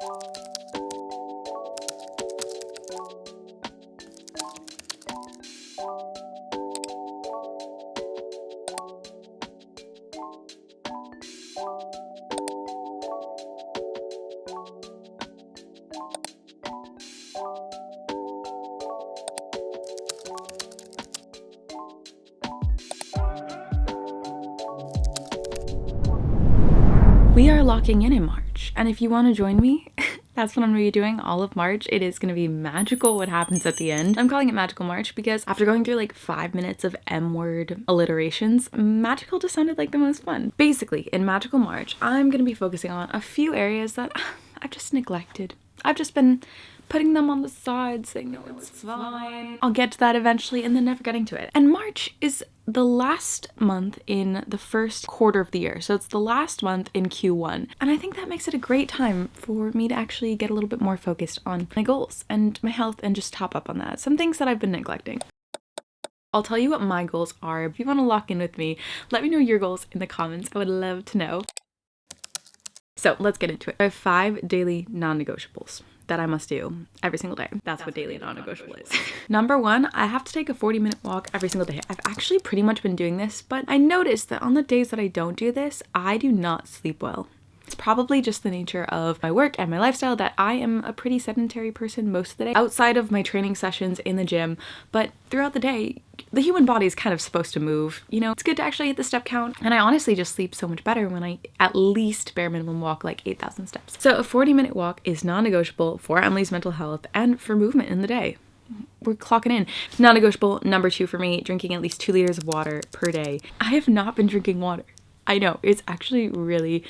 We are locking in March, and if you want to join me, that's what I'm going to be doing all of March. It is going to be magical what happens at the end. I'm calling it Magical March because after going through like 5 minutes of M-word alliterations, magical just sounded like the most fun. Basically, in Magical March, I'm going to be focusing on a few areas that I've just neglected. I've just been putting them on the side, saying, no, it's fine. I'll get to that eventually, and then never getting to it. And March is the last month in the first quarter of the year. So it's the last month in Q1. And I think that makes it a great time for me to actually get a little bit more focused on my goals and my health and just top up on that. Some things that I've been neglecting. I'll tell you what my goals are. If you want to lock in with me, let me know your goals in the comments. I would love to know. So let's get into it. I have 5 daily non-negotiables that I must do every single day. That's what daily non-negotiable is. Number 1, I have to take a 40-minute walk every single day. I've actually pretty much been doing this, but I noticed that on the days that I don't do this, I do not sleep well. It's probably just the nature of my work and my lifestyle that I am a pretty sedentary person most of the day, outside of my training sessions in the gym, but throughout the day, the human body is kind of supposed to move. You know, it's good to actually hit the step count, and I honestly just sleep so much better when I at least bare minimum walk like 8,000 steps. So a 40-minute walk is non-negotiable for Emily's mental health and for movement in the day. We're clocking in. Non-negotiable number 2 for me, drinking at least 2 liters of water per day. I have not been drinking water. I know, it's actually really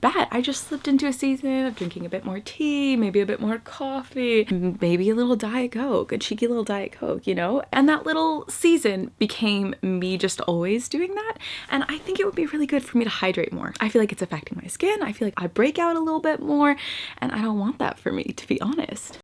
bad. I just slipped into a season of drinking a bit more tea, maybe a bit more coffee, maybe a little Diet Coke, a cheeky little Diet Coke, you know? And that little season became me just always doing that. And I think it would be really good for me to hydrate more. I feel like it's affecting my skin. I feel like I break out a little bit more, and I don't want that for me, to be honest.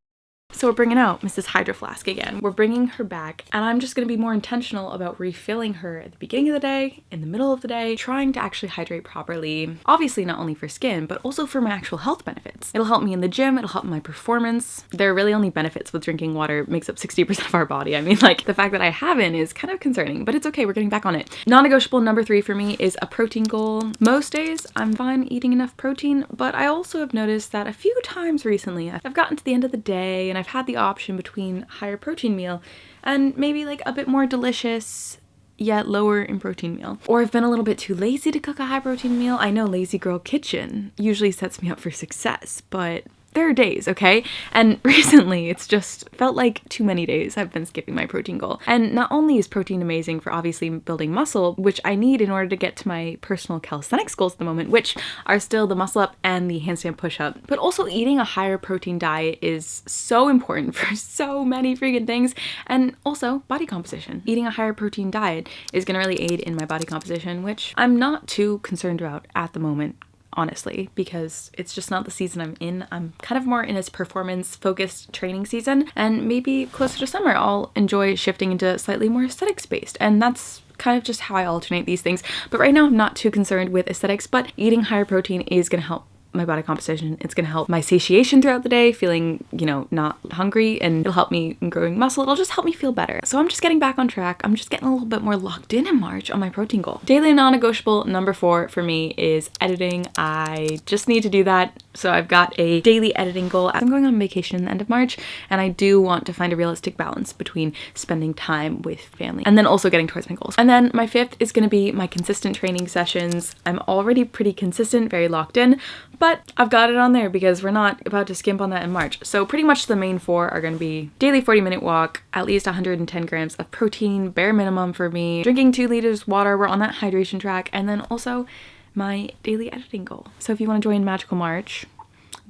So we're bringing out Mrs. Hydro Flask again. We're bringing her back, and I'm just going to be more intentional about refilling her at the beginning of the day, in the middle of the day, trying to actually hydrate properly. Obviously not only for skin, but also for my actual health benefits. It'll help me in the gym, it'll help my performance. There are really only benefits with drinking water. It makes up 60% of our body. I mean, like, the fact that I haven't is kind of concerning, but it's okay, we're getting back on it. Non-negotiable number 3 for me is a protein goal. Most days, I'm fine eating enough protein, but I also have noticed that a few times recently, I've gotten to the end of the day, and I've had the option between higher protein meal and maybe like a bit more delicious yet lower in protein meal. Or I've been a little bit too lazy to cook a high protein meal. I know Lazy Girl Kitchen usually sets me up for success, but there are days, okay? And recently it's just felt like too many days I've been skipping my protein goal. And not only is protein amazing for obviously building muscle, which I need in order to get to my personal calisthenics goals at the moment, which are still the muscle up and the handstand push up, but also eating a higher protein diet is so important for so many freaking things. And also body composition. Eating a higher protein diet is gonna really aid in my body composition, which I'm not too concerned about at the moment, honestly, because it's just not the season I'm in. I'm kind of more in this performance focused training season, and maybe closer to summer I'll enjoy shifting into slightly more aesthetics based, and that's kind of just how I alternate these things. But right now I'm not too concerned with aesthetics, but eating higher protein is gonna help my body composition. It's gonna help my satiation throughout the day, feeling, you know, not hungry, and it'll help me in growing muscle. It'll just help me feel better. So I'm just getting back on track. I'm just getting a little bit more locked in March on my protein goal. Daily non-negotiable number 4 for me is editing. I just need to do that. So I've got a daily editing goal. I'm going on vacation in the end of March, and I do want to find a realistic balance between spending time with family and then also getting towards my goals. And then my 5th is gonna be my consistent training sessions. I'm already pretty consistent, very locked in, but I've got it on there because we're not about to skimp on that in March. So pretty much the main 4 are going to be daily 40-minute walk, at least 110 grams of protein, bare minimum for me, drinking 2 liters water, we're on that hydration track, and then also my daily editing goal. So if you want to join Magical March,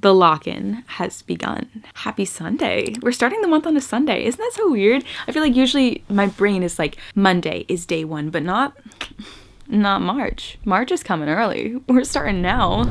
the lock-in has begun. Happy Sunday. We're starting the month on a Sunday. Isn't that so weird? I feel like usually my brain is like Monday is day 1, but not March. March is coming early. We're starting now.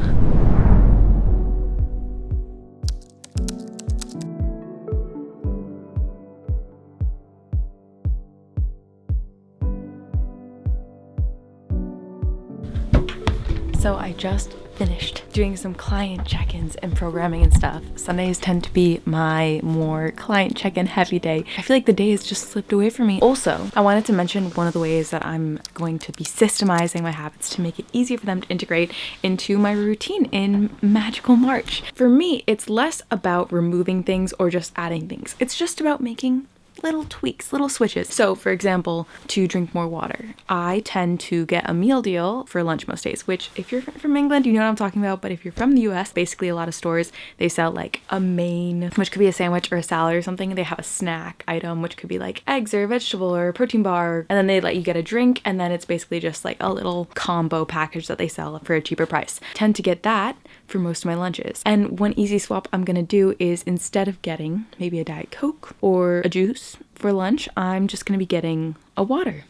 So I just finished doing some client check-ins and programming and stuff. Sundays tend to be my more client check-in heavy day. I feel like the day has just slipped away from me. Also, I wanted to mention one of the ways that I'm going to be systemizing my habits to make it easier for them to integrate into my routine in Magical March. For me, it's less about removing things or just adding things. It's just about making little tweaks, little switches. So for example, to drink more water, I tend to get a meal deal for lunch most days, which if you're from England, you know what I'm talking about. But if you're from the US, basically a lot of stores, they sell like a main, which could be a sandwich or a salad or something. They have a snack item, which could be like eggs or a vegetable or a protein bar. And then they let you get a drink. And then it's basically just like a little combo package that they sell for a cheaper price. Tend to get that for most of my lunches. And one easy swap I'm gonna do is, instead of getting maybe a Diet Coke or a juice for lunch, I'm just gonna be getting a water.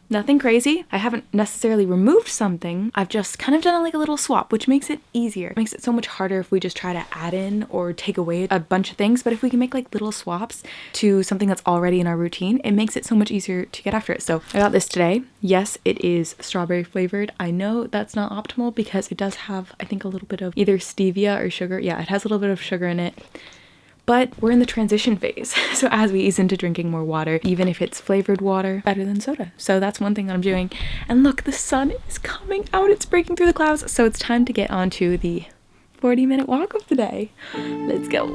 Nothing crazy. I haven't necessarily removed something. I've just kind of done like a little swap, which makes it easier. It makes it so much harder if we just try to add in or take away a bunch of things. But if we can make like little swaps to something that's already in our routine, it makes it so much easier to get after it. So I got this today. Yes, it is strawberry flavored. I know that's not optimal because it does have, I think, a little bit of either stevia or sugar. Yeah, it has a little bit of sugar in it. But we're in the transition phase. So as we ease into drinking more water, even if it's flavored water, better than soda. So that's one thing that I'm doing. And look, the sun is coming out. It's breaking through the clouds. So it's time to get on to the 40-minute walk of the day. Let's go.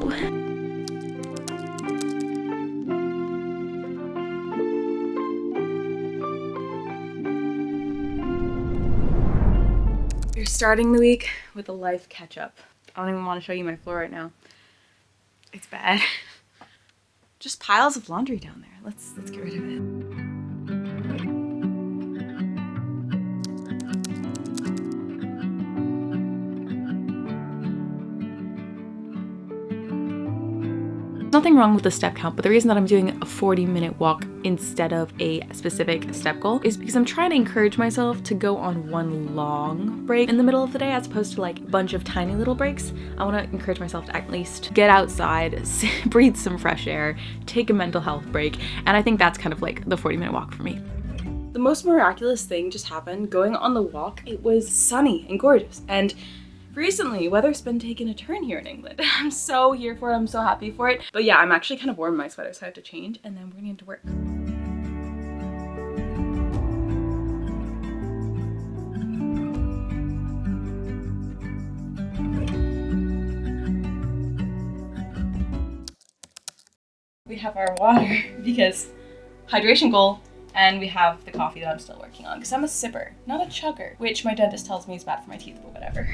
You're starting the week with a life catch-up. I don't even want to show you my floor right now. It's bad. Just piles of laundry down there. Let's get rid of it. Nothing wrong with the step count, but the reason that I'm doing a 40-minute walk instead of a specific step goal is because I'm trying to encourage myself to go on one long break in the middle of the day as opposed to like a bunch of tiny little breaks. I want to encourage myself to at least get outside, breathe some fresh air, take a mental health break, and I think that's kind of like the 40-minute walk for me. The most miraculous thing just happened going on the walk. It was sunny and gorgeous, and recently, weather's been taking a turn here in England. I'm so here for it. I'm so happy for it. But yeah, I'm actually kind of warm in my sweater, so I have to change, and then we're gonna get to work. We have our water because hydration goal, and we have the coffee that I'm still working on because I'm a sipper, not a chugger, which my dentist tells me is bad for my teeth, but whatever.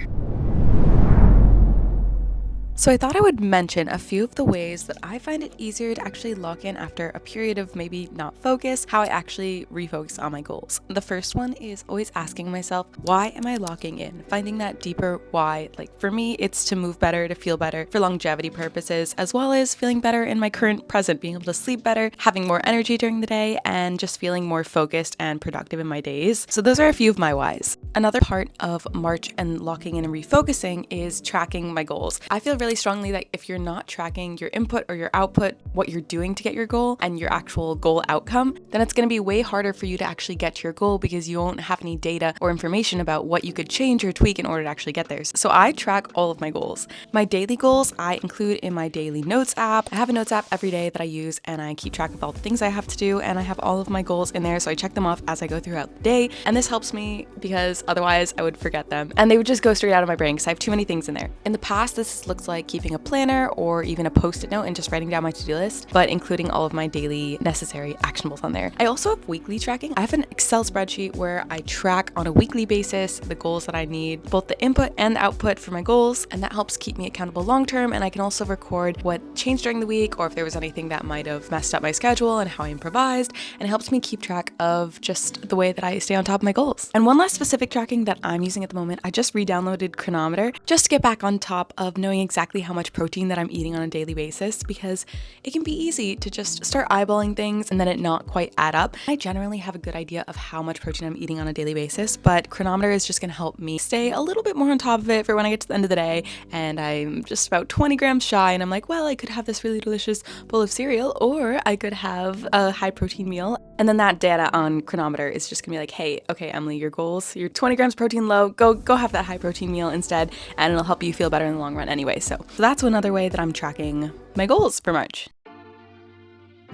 So I thought I would mention a few of the ways that I find it easier to actually lock in after a period of maybe not focus, how I actually refocus on my goals. The first one is always asking myself, why am I locking in? Finding that deeper why. Like for me, it's to move better, to feel better for longevity purposes, as well as feeling better in my current present, being able to sleep better, having more energy during the day, and just feeling more focused and productive in my days. So those are a few of my whys. Another part of March and locking in and refocusing is tracking my goals. I feel really strongly that if you're not tracking your input or your output, what you're doing to get your goal and your actual goal outcome, then it's going to be way harder for you to actually get to your goal because you won't have any data or information about what you could change or tweak in order to actually get there. So I track all of my goals. My daily goals I include in my daily notes app. I have a notes app every day that I use, and I keep track of all the things I have to do, and I have all of my goals in there, so I check them off as I go throughout the day. And this helps me because otherwise I would forget them and they would just go straight out of my brain because I have too many things in there. In the past, this looks like keeping a planner or even a post-it note and just writing down my to-do list, but including all of my daily necessary actionables on there. I also have weekly tracking. I have an Excel spreadsheet where I track on a weekly basis the goals that I need, both the input and the output for my goals, and that helps keep me accountable long-term. And I can also record what changed during the week or if there was anything that might have messed up my schedule and how I improvised, and it helps me keep track of just the way that I stay on top of my goals. And one last specific tracking that I'm using at the moment, I just re-downloaded Chronometer just to get back on top of knowing exactly how much protein that I'm eating on a daily basis, because it can be easy to just start eyeballing things and then it not quite add up. I generally have a good idea of how much protein I'm eating on a daily basis, but Chronometer is just going to help me stay a little bit more on top of it for when I get to the end of the day and I'm just about 20 grams shy and I'm like, well, I could have this really delicious bowl of cereal or I could have a high protein meal. And then that data on chronometer is just gonna be like, hey, okay, Emily, your goals, you're 20 grams protein low, go have that high protein meal instead, and it'll help you feel better in the long run anyway. So that's another way that I'm tracking my goals for March.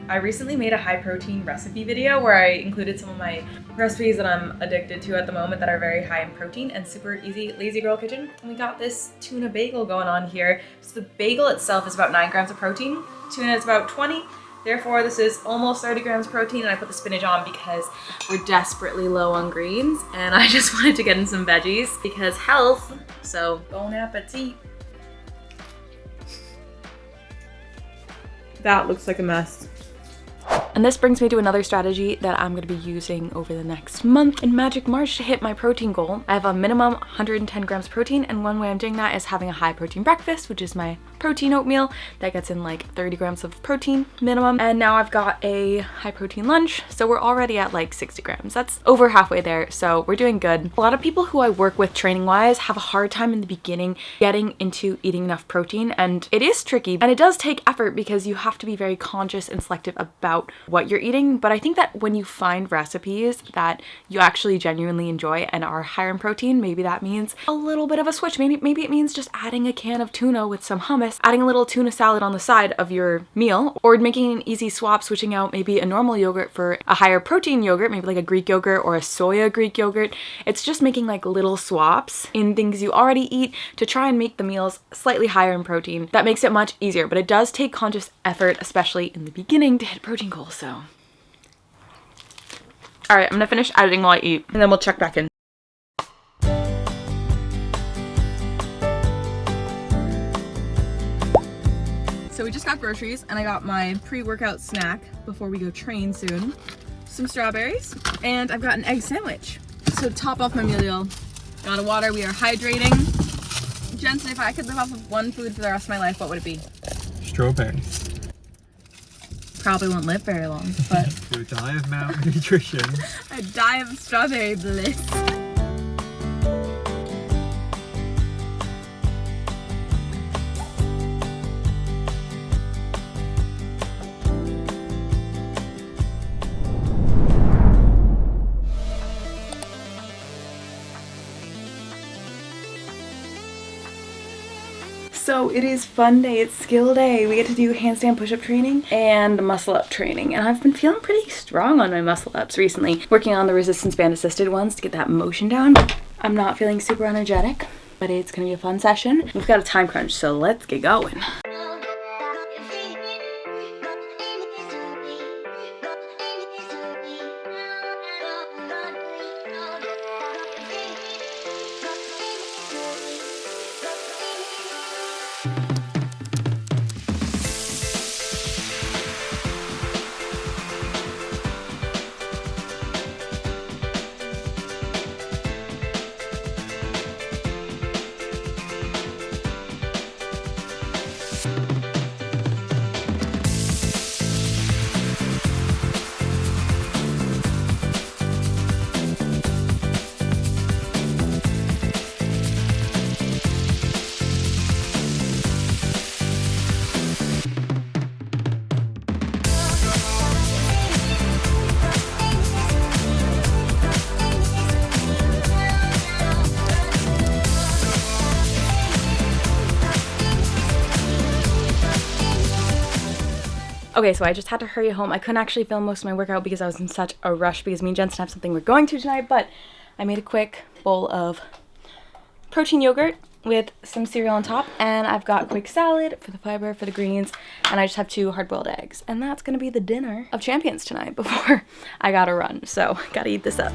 I recently made a high protein recipe video where I included some of my recipes that I'm addicted to at the moment that are very high in protein and super easy, lazy girl kitchen. And we got this tuna bagel going on here. So the bagel itself is about 9 grams of protein. Tuna is about 20. Therefore, this is almost 30 grams of protein, and I put the spinach on because we're desperately low on greens, and I just wanted to get in some veggies because health, so bon appetit. That looks like a mess. And this brings me to another strategy that I'm going to be using over the next month in Magic March to hit my protein goal. I have a minimum 110 grams protein, and one way I'm doing that is having a high protein breakfast, which is my protein oatmeal that gets in like 30 grams of protein minimum. And now I've got a high protein lunch, so we're already at like 60 grams. That's over halfway there, so we're doing good. A lot of people who I work with training wise have a hard time in the beginning getting into eating enough protein, and it is tricky and it does take effort because you have to be very conscious and selective about what you're eating. But I think that when you find recipes that you actually genuinely enjoy and are higher in protein, maybe that means a little bit of a switch. Maybe it means just adding a can of tuna with some hummus, adding a little tuna salad on the side of your meal, or making an easy swap, switching out maybe a normal yogurt for a higher protein yogurt, maybe like a Greek yogurt or a soya Greek yogurt. It's just making like little swaps in things you already eat to try and make the meals slightly higher in protein. That makes it much easier, but it does take conscious effort, especially in the beginning, to hit protein goals. So all right, I'm gonna finish editing while I eat, and then we'll check back in. So we just got groceries, and I got my pre-workout snack before we go train soon. Some strawberries, and I've got an egg sandwich. So to top off my meal, got a water, we are hydrating. Jensen, if I could live off of one food for the rest of my life, what would it be? Strawberries. Probably won't live very long, but You'll die of malnutrition. I die of strawberry bliss. So it is fun day, it's skill day. We get to do handstand push-up training and muscle up training. And I've been feeling pretty strong on my muscle ups recently, working on the resistance band assisted ones to get that motion down. I'm not feeling super energetic, but it's gonna be a fun session. We've got a time crunch, so let's get going. Okay, so I just had to hurry home. I couldn't actually film most of my workout because I was in such a rush because me and Jensen have something we're going to tonight, but I made a quick bowl of protein yogurt with some cereal on top, and I've got quick salad for the fiber, for the greens, and I just have 2 hard-boiled eggs. And that's gonna be the dinner of champions tonight before I gotta run, so gotta eat this up.